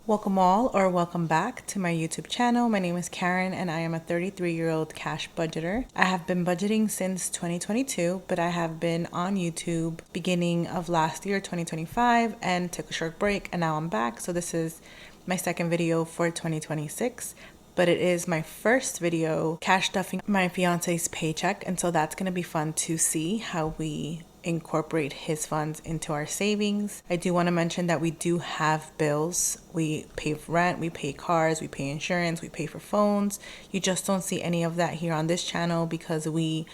Welcome all, or welcome back to my YouTube channel. My name is Karen and I am a 33-year-old cash budgeter. I have been budgeting since 2022, but I have been on YouTube beginning of last year, 2025, and took a short break, and now I'm back. So this is my second video for 2026, but it is my first video cash stuffing my fiance's paycheck, and so that's going to be fun to see how we incorporate his funds into our savings. I do want to mention that we do have bills. We pay for rent, we pay cars, we pay insurance, we pay for phones. You just don't see any of that here on this channel because we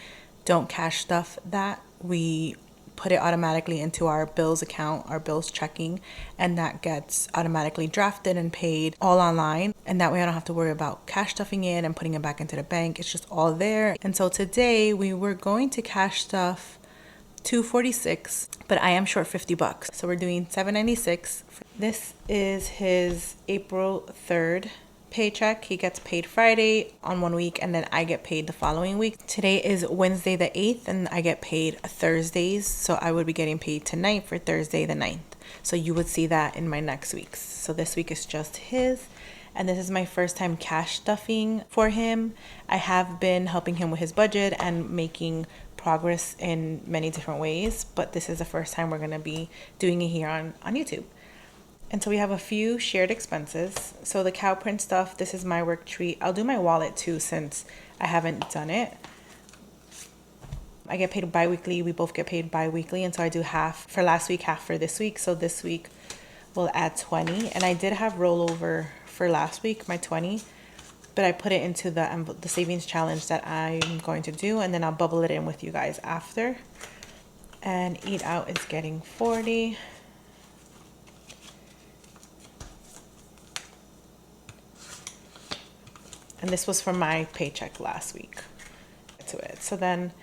don't cash stuff that. We put it automatically into our bills account, our bills checking, and that gets automatically drafted and paid all online. And that way I don't have to worry about cash stuffing it and putting it back into the bank. It's just all there. And so today we were going to cash stuff $246, but I am short $50. So we're doing $796. This is his April 3rd paycheck. He gets paid Friday on 1 week, and then I get paid the following week. Today is Wednesday the 8th, and I get paid Thursdays. So I would be getting paid tonight for Thursday the 9th. So you would see that in my next weeks. So this week is just his. And this is my first time cash stuffing for him. I have been helping him with his budget and making progress in many different ways, but this is the first time we're going to be doing it here on YouTube. And so we have a few shared expenses. So the cow print stuff, this is my work treat. I'll do my wallet too since I haven't done it. I get paid bi-weekly. We both get paid bi-weekly, and so I do half for last week, half for this week. So this week we'll add 20, and I did have rollover for last week, my 20, but I put it into the savings challenge that I'm going to do, and then I'll bubble it in with you guys after. And eat out is getting 40. And this was from my paycheck last week. To it. So then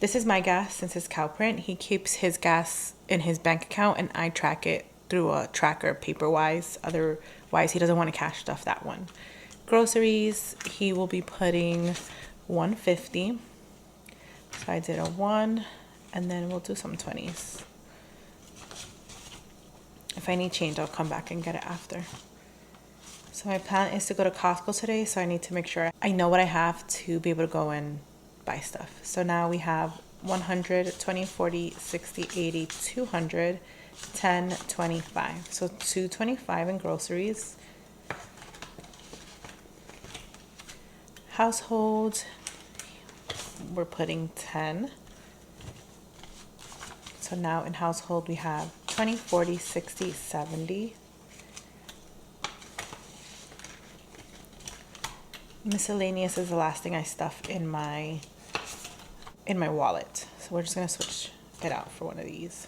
this is my gas since it's cow print. He keeps his gas in his bank account and I track it through a tracker paper-wise. Otherwise, he doesn't want to cash stuff that one. Groceries, he will be putting $150. So I did a 1, and then we'll do some 20s. If I need change, I'll come back and get it after. So my plan is to go to Costco today, so I need to make sure I know what I have to be able to go and buy stuff. So now we have 100, 20, 40, 60, 80, 200, 10, 25. So $225 in groceries. Household, we're putting 10. So now in household we have 20, 40, 60, 70. Miscellaneous is the last thing I stuff in my wallet. So we're just gonna switch it out for one of these.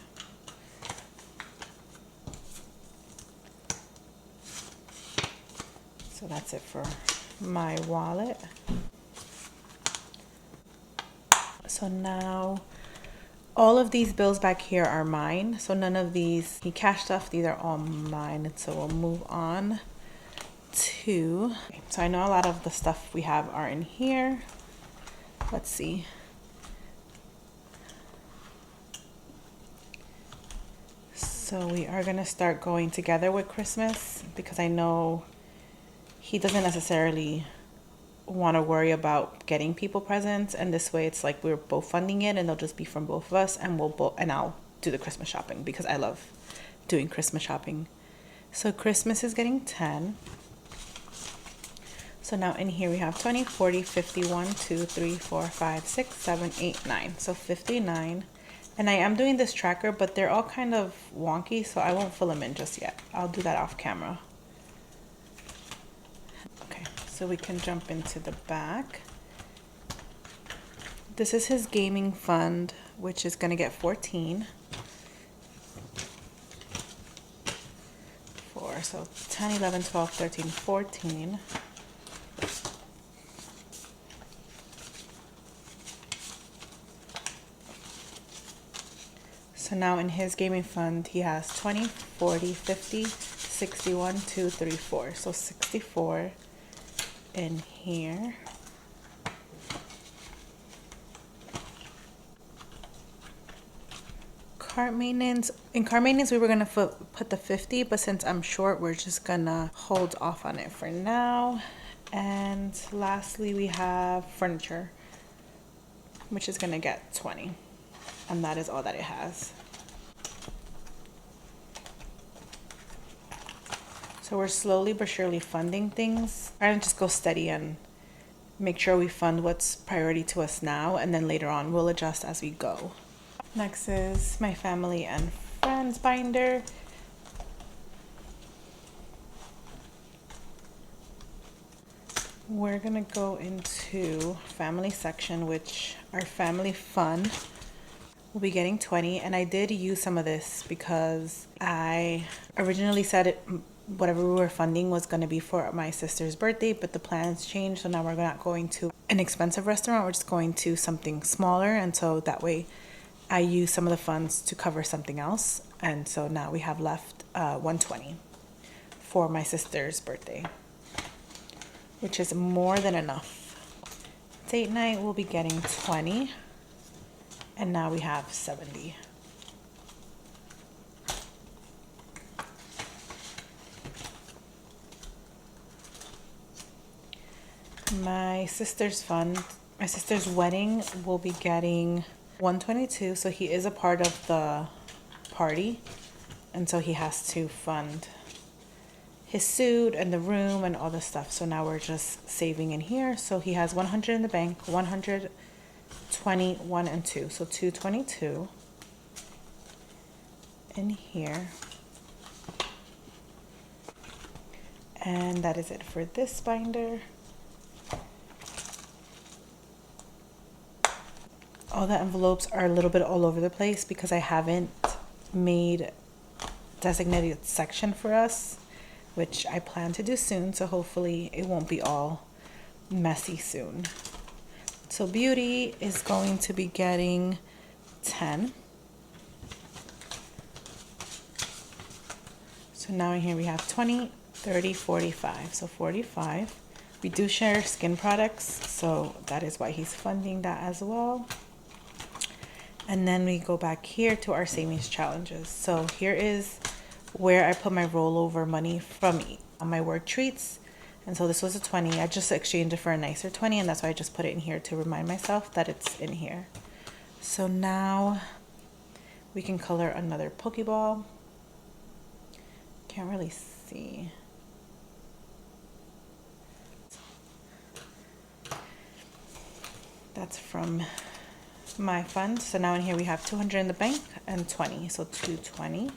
So that's it for my wallet. So now all of these bills back here are mine. So none of these he cash stuff, these are all mine. And so we'll move on to, so I know a lot of the stuff we have are in here. Let's see. So we are gonna start going together with Christmas because I know he doesn't necessarily want to worry about getting people presents, and this way it's like we're both funding it and they'll just be from both of us, and I'll do the Christmas shopping because I love doing Christmas shopping. So Christmas is getting 10. So now in here we have 20, 40, 50, 1, 2, 3, 4, 5, 6, 7, 8, 9. So 59. And I am doing this tracker, but they're all kind of wonky, so I won't fill them in just yet. I'll do that off camera. Okay, so we can jump into the back. This is his gaming fund, which is gonna get 14. 4, so 10, 11, 12, 13, 14. So now in his gaming fund, he has 20, 40, 50, 61, 2, 3, 4. So 64 in here. cart maintenance. In cart maintenance, we were gonna put the 50, but since I'm short, we're just gonna hold off on it for now. And lastly, we have furniture, which is gonna get 20. And that is all that it has. So we're slowly but surely funding things. Trying to just go steady and make sure we fund what's priority to us now, and then later on we'll adjust as we go. Next is my family and friends binder. We're gonna go into family section, which our family fun will be getting 20. And I did use some of this because I originally said whatever we were funding was going to be for my sister's birthday, but the plans changed. So now we're not going to an expensive restaurant. We're just going to something smaller. And so that way I use some of the funds to cover something else. And so now we have left 120 for my sister's birthday, which is more than enough. Date night will be getting 20. And now we have 70. My sister's fund, my sister's wedding will be getting 122. So he is a part of the party. And so he has to fund his suit and the room and all the stuff. So now we're just saving in here. So he has 100 in the bank, 120, 1 and 2. So 222 in here. And that is it for this binder. All the envelopes are a little bit all over the place because I haven't made designated section for us, which I plan to do soon. So hopefully it won't be all messy soon. So beauty is going to be getting 10. So now in here we have 20, 30, 45. So 45. We do share skin products, so that is why he's funding that as well. And then we go back here to our savings challenges. So here is where I put my rollover money from my work treats. And so this was a 20. I just exchanged it for a nicer 20, and that's why I just put it in here to remind myself that it's in here. So now we can color another Pokeball. Can't really see. That's from my fund. So now in here we have 200 in the bank and 20. So 220.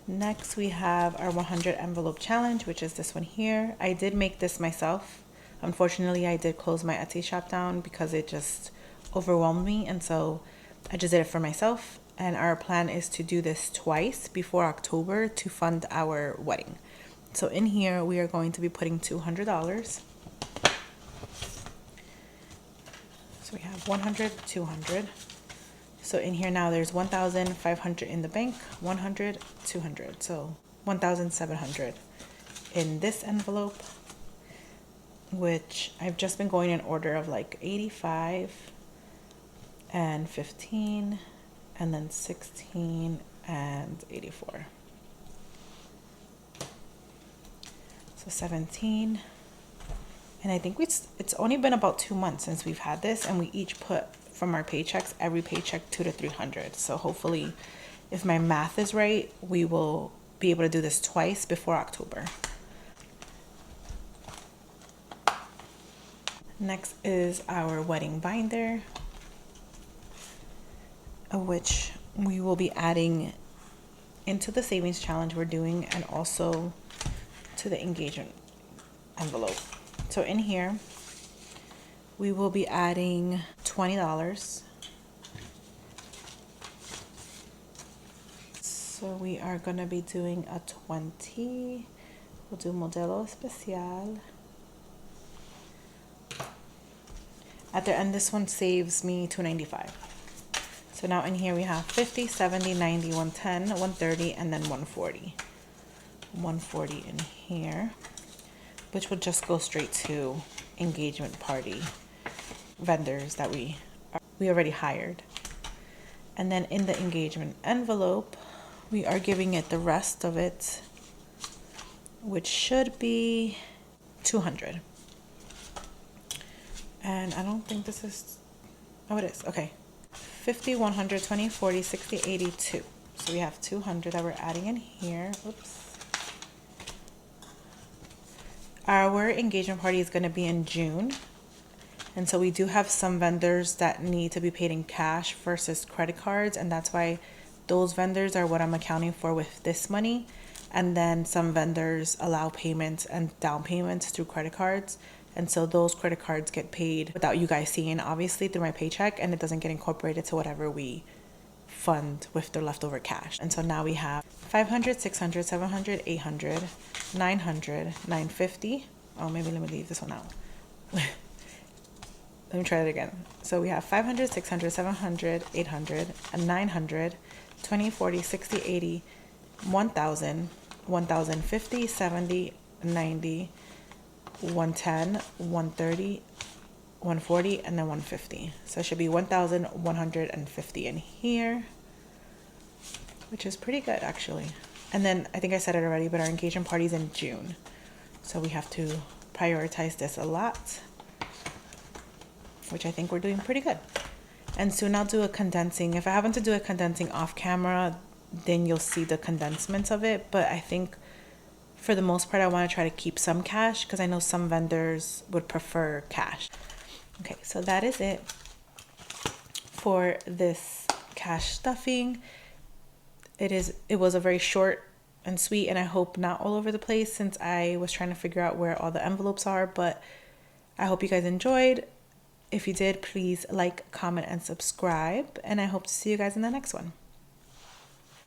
Next we have our 100 envelope challenge, which is this one here. I did make this myself. Unfortunately, I did close my Etsy shop down because it just overwhelmed me, and so I just did it for myself. And our plan is to do this twice before October to fund our wedding. So in here we are going to be putting $200. So we have 100, 200. So in here now there's 1,500 in the bank, 100, 200. So 1,700 in this envelope, which I've just been going in order of like 85 and 15 and then 16 and 84. So 17. And I think it's only been about 2 months since we've had this, and we each put from our paychecks, every paycheck, 200 to 300. So hopefully, if my math is right, we will be able to do this twice before October. Next is our wedding binder, which we will be adding into the savings challenge we're doing, and also to the engagement envelope. So in here, we will be adding $20. So we are gonna be doing a 20. We'll do Modelo Especial. At the end, this one saves me $295. So now in here we have 50, 70, 90, 110, 130, and then 140. 140 in here. which would just go straight to engagement party vendors that we already hired. And then in the engagement envelope, we are giving it the rest of it, which should be 200. And I don't think this is, oh, it is. Okay. 50, 100, 20, 40, 60, 82. So we have 200 that we're adding in here. Oops. Our engagement party is going to be in June. And so we do have some vendors that need to be paid in cash versus credit cards. And that's why those vendors are what I'm accounting for with this money. And then some vendors allow payments and down payments through credit cards. And so those credit cards get paid without you guys seeing, obviously, through my paycheck. And it doesn't get incorporated to whatever we fund with the leftover cash. And so now we have 500, 600, 700, 800, 900, 950. Oh, maybe let me leave this one out. Let me try it again. So we have 500, 600, 700, 800, and 900, 20, 40, 60, 80, 1,000, 1,050, 70, 90, 110, 130, 140, and then 150. So it should be 1,150 in here, which is pretty good actually. And then I think I said it already, but our engagement party is in June. So we have to prioritize this a lot, which I think we're doing pretty good. And soon I'll do a condensing. If I happen to do a condensing off camera, then you'll see the condensments of it. But I think for the most part, I want to try to keep some cash because I know some vendors would prefer cash. Okay, so that is it for this cash stuffing. It was a very short and sweet, and I hope not all over the place since I was trying to figure out where all the envelopes are, but I hope you guys enjoyed. If you did, please like, comment, and subscribe, and I hope to see you guys in the next one.